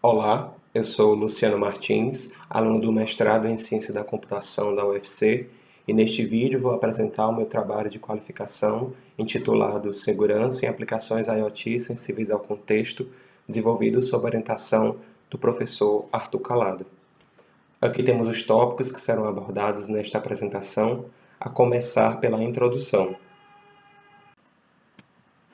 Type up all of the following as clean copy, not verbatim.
Olá, eu sou Luciano Martins, aluno do mestrado em Ciência da Computação da UFC, e neste vídeo vou apresentar o meu trabalho de qualificação intitulado Segurança em Aplicações IoT Sensíveis ao Contexto, desenvolvido sob orientação do professor Arthur Calado. Aqui temos os tópicos que serão abordados nesta apresentação, a começar pela introdução.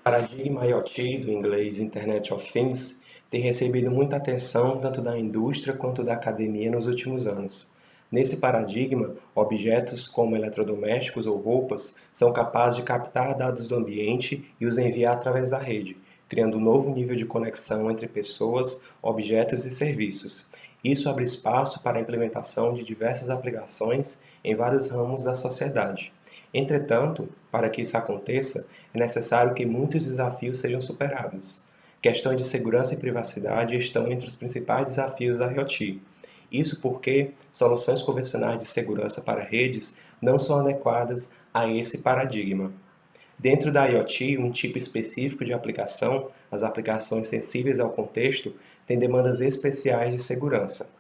O paradigma IoT, do inglês Internet of Things, tem recebido muita atenção tanto da indústria quanto da academia nos últimos anos. Nesse paradigma, objetos como eletrodomésticos ou roupas são capazes de captar dados do ambiente e os enviar através da rede, criando um novo nível de conexão entre pessoas, objetos e serviços. Isso abre espaço para a implementação de diversas aplicações em vários ramos da sociedade. Entretanto, para que isso aconteça, é necessário que muitos desafios sejam superados. Questões de segurança e privacidade estão entre os principais desafios da IoT. Isso porque soluções convencionais de segurança para redes não são adequadas a esse paradigma. Dentro da IoT, um tipo específico de aplicação, as aplicações sensíveis ao contexto, tem demandas especiais de segurança.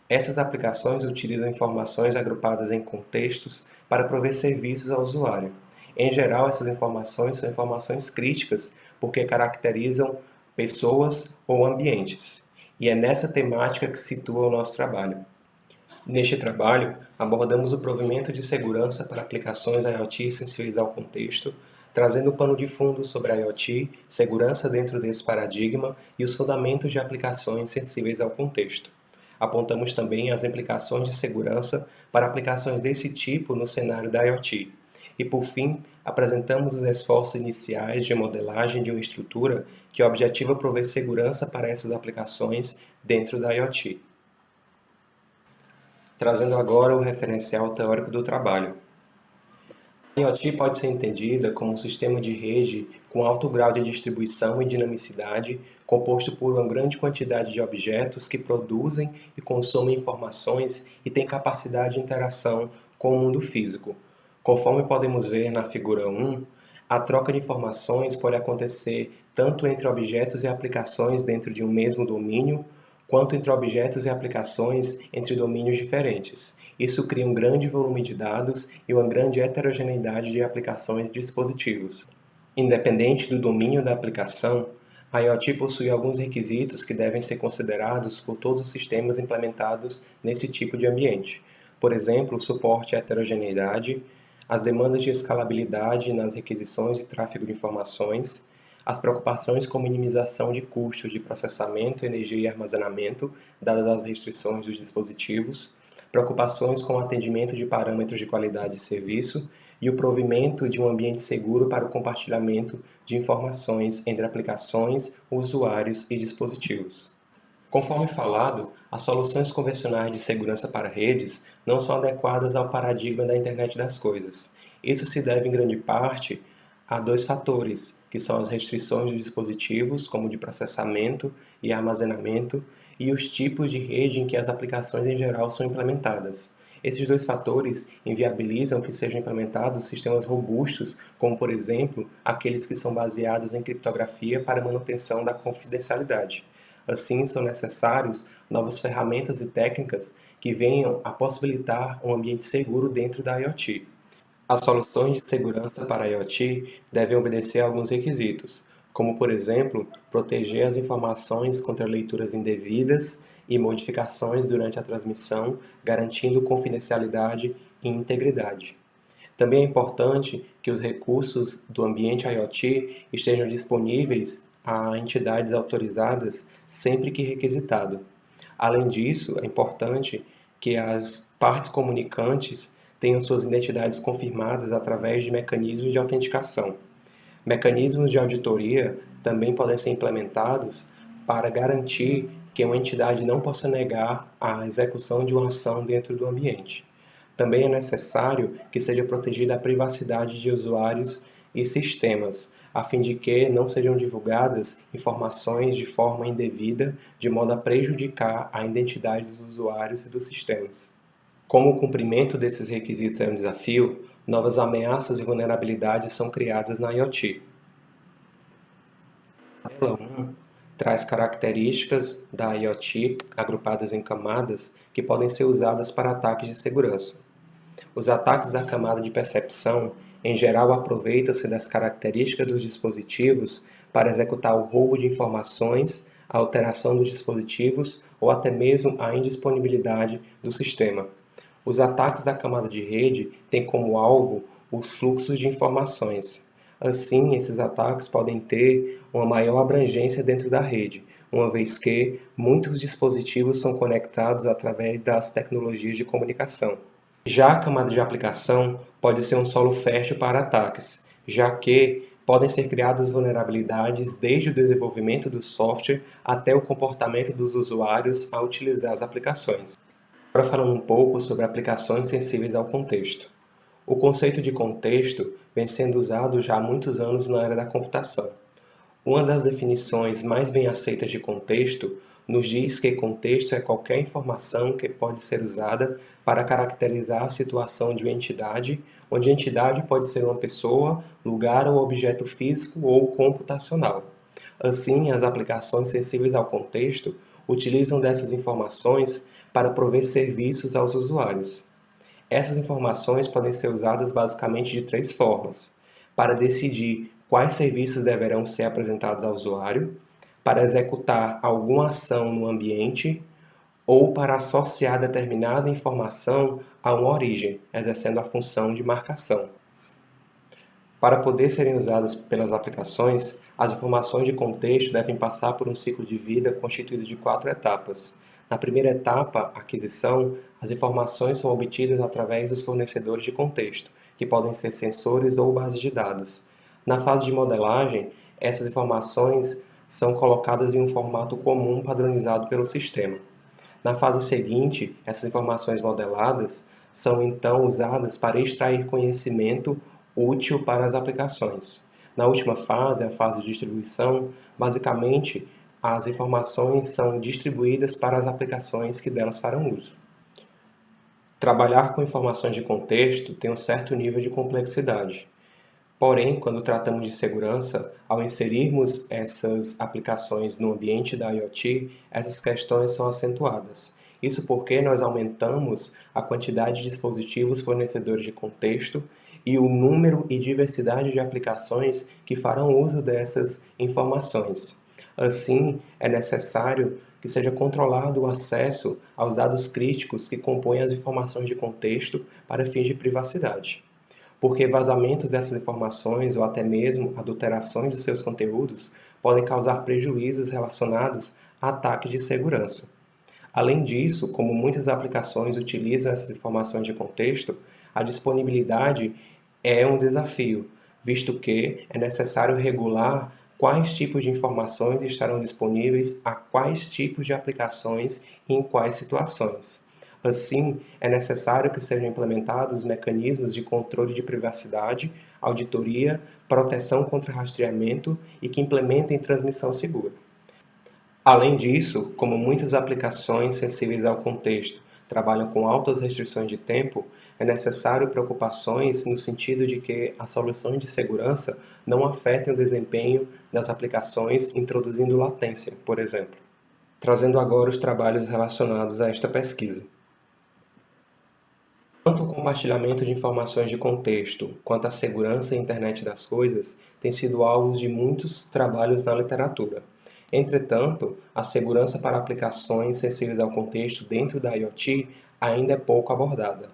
Essas aplicações utilizam informações agrupadas em contextos para prover serviços ao usuário. Em geral, essas informações são informações críticas porque caracterizam pessoas ou ambientes. E é nessa temática que se situa o nosso trabalho. Neste trabalho, abordamos o provimento de segurança para aplicações IoT sensíveis ao contexto, trazendo o pano de fundo sobre a IoT, segurança dentro desse paradigma e os fundamentos de aplicações sensíveis ao contexto. Apontamos também as implicações de segurança para aplicações desse tipo no cenário da IoT. E, por fim, apresentamos os esforços iniciais de modelagem de uma estrutura que objetiva prover segurança para essas aplicações dentro da IoT. Trazendo agora o referencial teórico do trabalho. A IoT pode ser entendida como um sistema de rede com alto grau de distribuição e dinamicidade, composto por uma grande quantidade de objetos que produzem e consomem informações e têm capacidade de interação com o mundo físico. Conforme podemos ver na figura 1, a troca de informações pode acontecer tanto entre objetos e aplicações dentro de um mesmo domínio, quanto entre objetos e aplicações entre domínios diferentes. Isso cria um grande volume de dados e uma grande heterogeneidade de aplicações e dispositivos. Independente do domínio da aplicação, a IoT possui alguns requisitos que devem ser considerados por todos os sistemas implementados nesse tipo de ambiente. Por exemplo, o suporte à heterogeneidade, as demandas de escalabilidade nas requisições e tráfego de informações, as preocupações com minimização de custos de processamento, energia e armazenamento, dadas as restrições dos dispositivos, preocupações com o atendimento de parâmetros de qualidade de serviço e o provimento de um ambiente seguro para o compartilhamento de informações entre aplicações, usuários e dispositivos. Conforme falado, as soluções convencionais de segurança para redes não são adequadas ao paradigma da Internet das Coisas. Isso se deve em grande parte a dois fatores, que são as restrições de dispositivos, como de processamento e armazenamento, e os tipos de rede em que as aplicações em geral são implementadas. Esses dois fatores inviabilizam que sejam implementados sistemas robustos, como, por exemplo, aqueles que são baseados em criptografia para manutenção da confidencialidade. Assim, são necessários novas ferramentas e técnicas que venham a possibilitar um ambiente seguro dentro da IoT. As soluções de segurança para a IoT devem obedecer a alguns requisitos, como, por exemplo, proteger as informações contra leituras indevidas e modificações durante a transmissão, garantindo confidencialidade e integridade. Também é importante que os recursos do ambiente IoT estejam disponíveis a entidades autorizadas sempre que requisitado. Além disso, é importante que as partes comunicantes tenham suas identidades confirmadas através de mecanismos de autenticação. Mecanismos de auditoria também podem ser implementados para garantir que uma entidade não possa negar a execução de uma ação dentro do ambiente. Também é necessário que seja protegida a privacidade de usuários e sistemas, a fim de que não sejam divulgadas informações de forma indevida, de modo a prejudicar a identidade dos usuários e dos sistemas. Como o cumprimento desses requisitos é um desafio, novas ameaças e vulnerabilidades são criadas na IoT. Na tabela 1, traz características da IoT agrupadas em camadas que podem ser usadas para ataques de segurança. Os ataques da camada de percepção, em geral, aproveitam-se das características dos dispositivos para executar o roubo de informações, a alteração dos dispositivos ou até mesmo a indisponibilidade do sistema. Os ataques da camada de rede têm como alvo os fluxos de informações. Assim, esses ataques podem ter uma maior abrangência dentro da rede, uma vez que muitos dispositivos são conectados através das tecnologias de comunicação. Já a camada de aplicação pode ser um solo fértil para ataques, já que podem ser criadas vulnerabilidades desde o desenvolvimento do software até o comportamento dos usuários ao utilizar as aplicações. Agora falando um pouco sobre aplicações sensíveis ao contexto. O conceito de contexto vem sendo usado já há muitos anos na área da computação. Uma das definições mais bem aceitas de contexto nos diz que contexto é qualquer informação que pode ser usada para caracterizar a situação de uma entidade, onde a entidade pode ser uma pessoa, lugar ou objeto físico ou computacional. Assim, as aplicações sensíveis ao contexto utilizam dessas informações para prover serviços aos usuários. Essas informações podem ser usadas basicamente de três formas: para decidir quais serviços deverão ser apresentados ao usuário, para executar alguma ação no ambiente ou para associar determinada informação a uma origem, exercendo a função de marcação. Para poder serem usadas pelas aplicações, as informações de contexto devem passar por um ciclo de vida constituído de 4 etapas. Na primeira etapa, aquisição, as informações são obtidas através dos fornecedores de contexto, que podem ser sensores ou bases de dados. Na fase de modelagem, essas informações são colocadas em um formato comum padronizado pelo sistema. Na fase seguinte, essas informações modeladas são então usadas para extrair conhecimento útil para as aplicações. Na última fase, a fase de distribuição, basicamente, as informações são distribuídas para as aplicações que delas farão uso. Trabalhar com informações de contexto tem um certo nível de complexidade. Porém, quando tratamos de segurança, ao inserirmos essas aplicações no ambiente da IoT, essas questões são acentuadas. Isso porque nós aumentamos a quantidade de dispositivos fornecedores de contexto e o número e diversidade de aplicações que farão uso dessas informações. Assim, é necessário que seja controlado o acesso aos dados críticos que compõem as informações de contexto para fins de privacidade. Porque vazamentos dessas informações ou até mesmo adulterações de seus conteúdos podem causar prejuízos relacionados a ataques de segurança. Além disso, como muitas aplicações utilizam essas informações de contexto, a disponibilidade é um desafio, visto que é necessário regular quais tipos de informações estarão disponíveis a quais tipos de aplicações e em quais situações. Assim, é necessário que sejam implementados mecanismos de controle de privacidade, auditoria, proteção contra rastreamento e que implementem transmissão segura. Além disso, como muitas aplicações sensíveis ao contexto trabalham com altas restrições de tempo, é necessário preocupações no sentido de que as soluções de segurança não afetem o desempenho das aplicações, introduzindo latência, por exemplo. Trazendo agora os trabalhos relacionados a esta pesquisa. Tanto o compartilhamento de informações de contexto quanto a segurança e a internet das coisas têm sido alvos de muitos trabalhos na literatura. Entretanto, a segurança para aplicações sensíveis ao contexto dentro da IoT ainda é pouco abordada.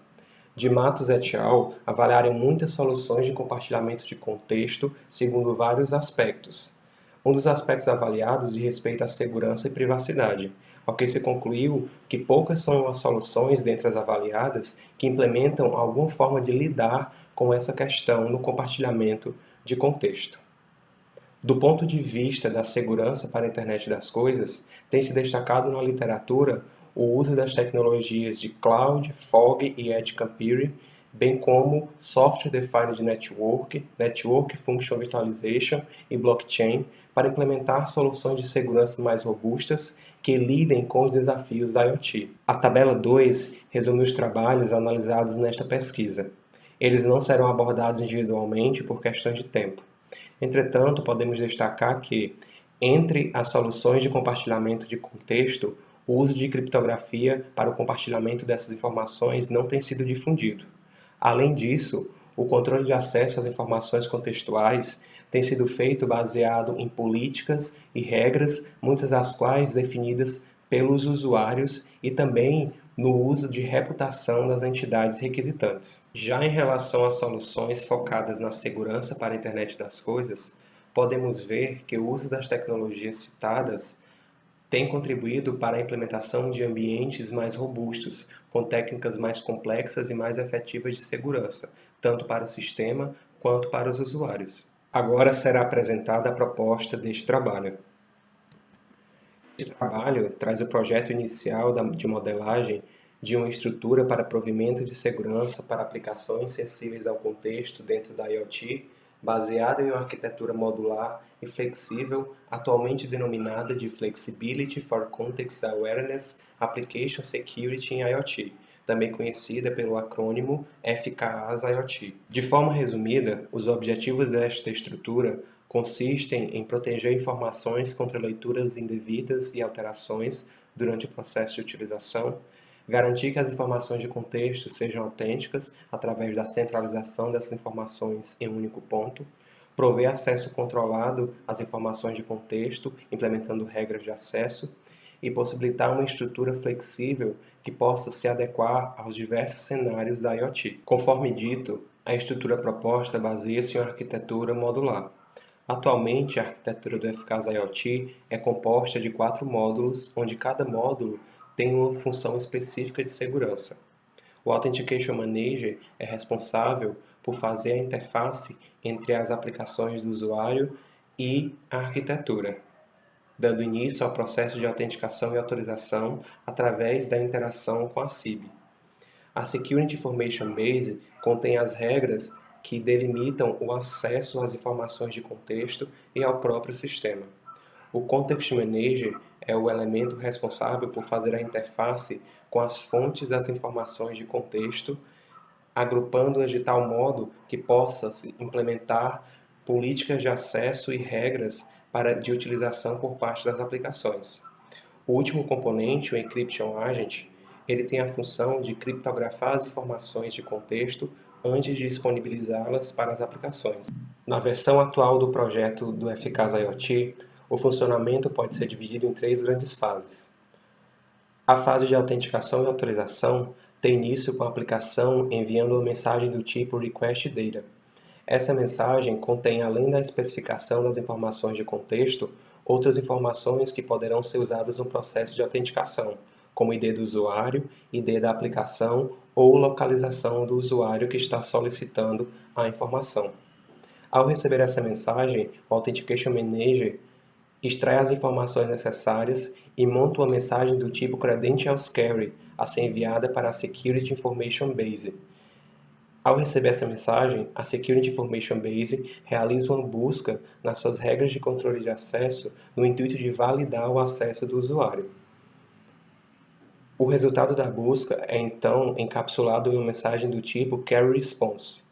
De Matos et al. Avaliaram muitas soluções de compartilhamento de contexto segundo vários aspectos. Um dos aspectos avaliados diz respeito à segurança e privacidade, porque se concluiu que poucas são as soluções dentre as avaliadas que implementam alguma forma de lidar com essa questão no compartilhamento de contexto. Do ponto de vista da segurança para a internet das coisas, tem se destacado na literatura o uso das tecnologias de Cloud, Fog e Edge Computing, bem como Software Defined Network, Network Function Virtualization e Blockchain, para implementar soluções de segurança mais robustas que lidem com os desafios da IoT. A tabela 2 resume os trabalhos analisados nesta pesquisa. Eles não serão abordados individualmente por questões de tempo. Entretanto, podemos destacar que Entre as soluções de compartilhamento de contexto, o uso de criptografia para o compartilhamento dessas informações não tem sido difundido. Além disso, o controle de acesso às informações contextuais tem sido feito baseado em políticas e regras, muitas das quais definidas pelos usuários e também no uso de reputação das entidades requisitantes. Já em relação às soluções focadas na segurança para a internet das coisas, podemos ver que o uso das tecnologias citadas tem contribuído para a implementação de ambientes mais robustos, com técnicas mais complexas e mais efetivas de segurança, tanto para o sistema quanto para os usuários. Agora será apresentada a proposta deste trabalho. Este trabalho traz o projeto inicial de modelagem de uma estrutura para provimento de segurança para aplicações sensíveis ao contexto dentro da IoT, baseada em uma arquitetura modular e flexível, atualmente denominada de Flexibility for Context Awareness Application Security in IoT, também conhecida pelo acrônimo FKAS-IoT. De forma resumida, os objetivos desta estrutura consistem em proteger informações contra leituras indevidas e alterações durante o processo de utilização, garantir que as informações de contexto sejam autênticas através da centralização dessas informações em um único ponto, prover acesso controlado às informações de contexto, implementando regras de acesso, e possibilitar uma estrutura flexível que possa se adequar aos diversos cenários da IoT. Conforme dito, a estrutura proposta baseia-se em uma arquitetura modular. Atualmente, a arquitetura do FKAS IoT é composta de 4 módulos, onde cada módulo tem uma função específica de segurança. O Authentication Manager é responsável por fazer a interface entre as aplicações do usuário e a arquitetura, dando início ao processo de autenticação e autorização através da interação com a SIB. A Security Information Base contém as regras que delimitam o acesso às informações de contexto e ao próprio sistema. O Context Manager é o elemento responsável por fazer a interface com as fontes das informações de contexto, agrupando-as de tal modo que possa-se implementar políticas de acesso e regras de utilização por parte das aplicações. O último componente, o Encryption Agent, ele tem a função de criptografar as informações de contexto antes de disponibilizá-las para as aplicações. Na versão atual do projeto do FKAS IoT, o funcionamento pode ser dividido em 3 grandes fases. A fase de autenticação e autorização tem início com a aplicação enviando uma mensagem do tipo Request Data. Essa mensagem contém, além da especificação das informações de contexto, outras informações que poderão ser usadas no processo de autenticação, como ID do usuário, ID da aplicação ou localização do usuário que está solicitando a informação. Ao receber essa mensagem, o Authentication Manager extrai as informações necessárias e monta uma mensagem do tipo Credentials Query a ser enviada para a Security Information Base. Ao receber essa mensagem, a Security Information Base realiza uma busca nas suas regras de controle de acesso no intuito de validar o acesso do usuário. O resultado da busca é então encapsulado em uma mensagem do tipo Query Response.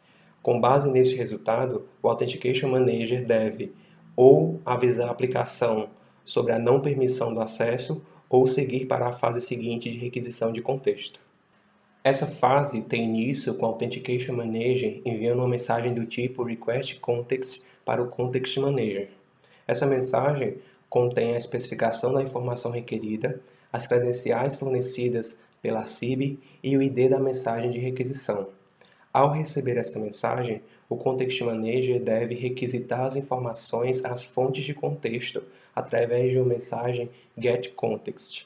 Com base nesse resultado, o Authentication Manager deve ou avisar a aplicação sobre a não permissão do acesso ou seguir para a fase seguinte de requisição de contexto. Essa fase tem início com o Authentication Manager enviando uma mensagem do tipo Request Context para o Context Manager. Essa mensagem contém a especificação da informação requerida, as credenciais fornecidas pela SIB e o ID da mensagem de requisição. Ao receber essa mensagem, o Context Manager deve requisitar as informações às fontes de contexto através de uma mensagem getContext.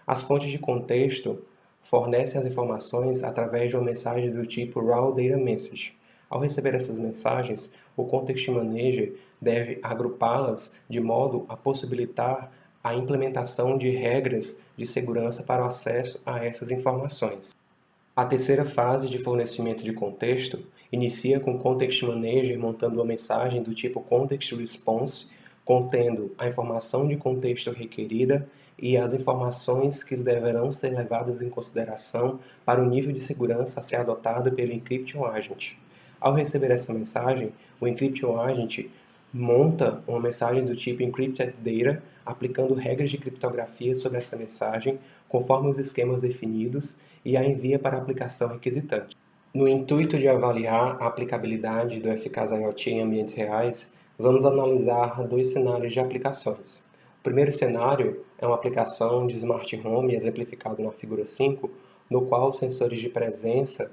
As fontes de contexto fornecem as informações através de uma mensagem do tipo Raw Data Message. Ao receber essas mensagens, o Context Manager deve agrupá-las de modo a possibilitar a implementação de regras de segurança para o acesso a essas informações. A terceira fase de fornecimento de contexto inicia com o Context Manager montando uma mensagem do tipo Context Response, contendo a informação de contexto requerida e as informações que deverão ser levadas em consideração para o nível de segurança a ser adotado pelo Encryption Agent. Ao receber essa mensagem, o Encryption Agent monta uma mensagem do tipo Encrypted Data, aplicando regras de criptografia sobre essa mensagem, conforme os esquemas definidos, e a envia para a aplicação requisitante. No intuito de avaliar a aplicabilidade do eficaz IoT em ambientes reais, vamos analisar dois cenários de aplicações. O primeiro cenário é uma aplicação de Smart Home, exemplificado na figura 5, no qual sensores de presença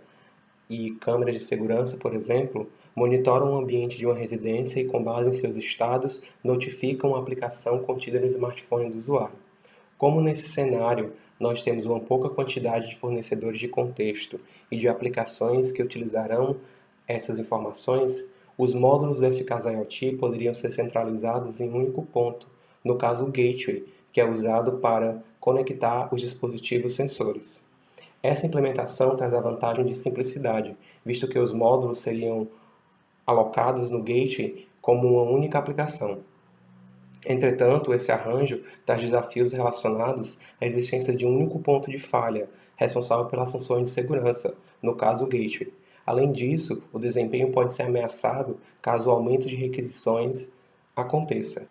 e câmeras de segurança, por exemplo, monitoram o ambiente de uma residência e, com base em seus estados, notificam a aplicação contida no smartphone do usuário. Como nesse cenário nós temos uma pouca quantidade de fornecedores de contexto e de aplicações que utilizarão essas informações, os módulos do Eficaz IoT poderiam ser centralizados em um único ponto, no caso o Gateway, que é usado para conectar os dispositivos sensores. Essa implementação traz a vantagem de simplicidade, visto que os módulos seriam alocados no Gateway como uma única aplicação. Entretanto, esse arranjo traz desafios relacionados à existência de um único ponto de falha, responsável pelas funções de segurança, no caso o Gateway. Além disso, o desempenho pode ser ameaçado caso o aumento de requisições aconteça.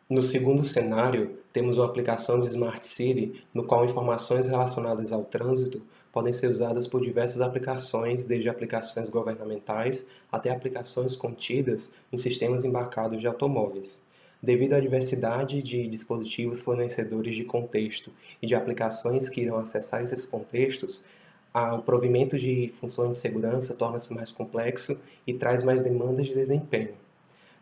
No segundo cenário, temos uma aplicação de Smart City, no qual informações relacionadas ao trânsito podem ser usadas por diversas aplicações, desde aplicações governamentais até aplicações contidas em sistemas embarcados de automóveis. Devido à diversidade de dispositivos fornecedores de contexto e de aplicações que irão acessar esses contextos, o provimento de funções de segurança torna-se mais complexo e traz mais demandas de desempenho.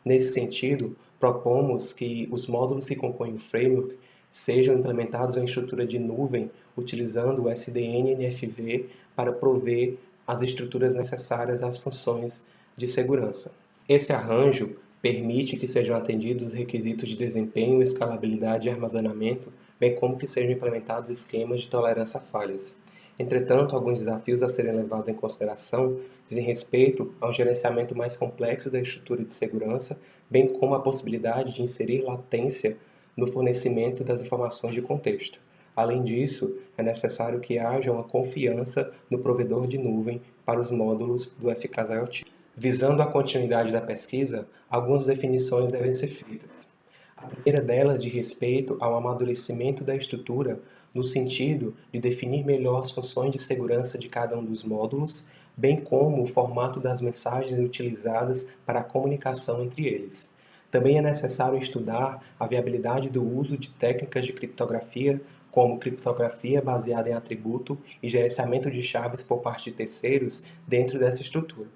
Nesse sentido, propomos que os módulos que compõem o framework sejam implementados em estrutura de nuvem, utilizando o SDN-NFV para prover as estruturas necessárias às funções de segurança. Esse arranjo permite que sejam atendidos os requisitos de desempenho, escalabilidade e armazenamento, bem como que sejam implementados esquemas de tolerância a falhas. Entretanto, alguns desafios a serem levados em consideração dizem respeito ao gerenciamento mais complexo da estrutura de segurança, bem como a possibilidade de inserir latência no fornecimento das informações de contexto. Além disso, é necessário que haja uma confiança no provedor de nuvem para os módulos do Eficaz IoT. Visando a continuidade da pesquisa, algumas definições devem ser feitas. A primeira delas diz respeito ao amadurecimento da estrutura no sentido de definir melhor as funções de segurança de cada um dos módulos, bem como o formato das mensagens utilizadas para a comunicação entre eles. Também é necessário estudar a viabilidade do uso de técnicas de criptografia, como criptografia baseada em atributo e gerenciamento de chaves por parte de terceiros dentro dessa estrutura.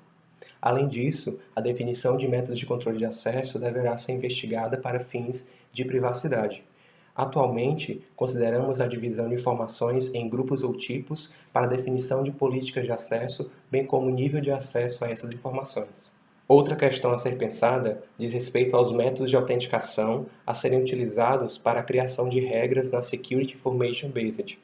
Além disso, a definição de métodos de controle de acesso deverá ser investigada para fins de privacidade. Atualmente, consideramos a divisão de informações em grupos ou tipos para a definição de políticas de acesso, bem como o nível de acesso a essas informações. Outra questão a ser pensada diz respeito aos métodos de autenticação a serem utilizados para a criação de regras na Security Information Based.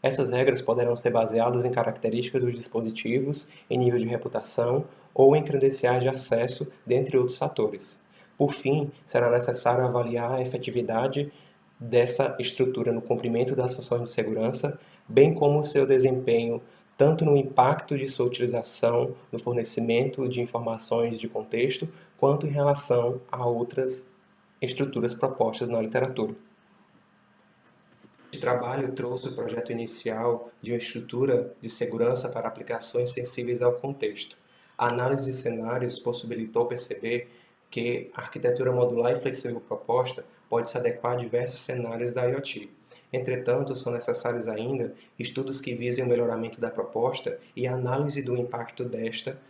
Essas regras poderão ser baseadas em características dos dispositivos, em nível de reputação ou em credenciais de acesso, dentre outros fatores. Por fim, será necessário avaliar a efetividade dessa estrutura no cumprimento das funções de segurança, bem como o seu desempenho tanto no impacto de sua utilização no fornecimento de informações de contexto, quanto em relação a outras estruturas propostas na literatura. Este trabalho trouxe o projeto inicial de uma estrutura de segurança para aplicações sensíveis ao contexto. A análise de cenários possibilitou perceber que a arquitetura modular e flexível proposta pode se adequar a diversos cenários da IoT. Entretanto, são necessários ainda estudos que visem o melhoramento da proposta e a análise do impacto desta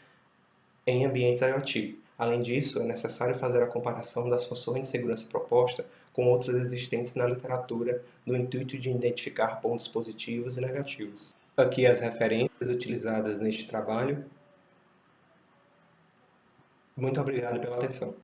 em ambientes IoT. Além disso, é necessário fazer a comparação das funções de segurança proposta com outras existentes na literatura, no intuito de identificar pontos positivos e negativos. Aqui as referências utilizadas neste trabalho. Muito obrigado pela atenção.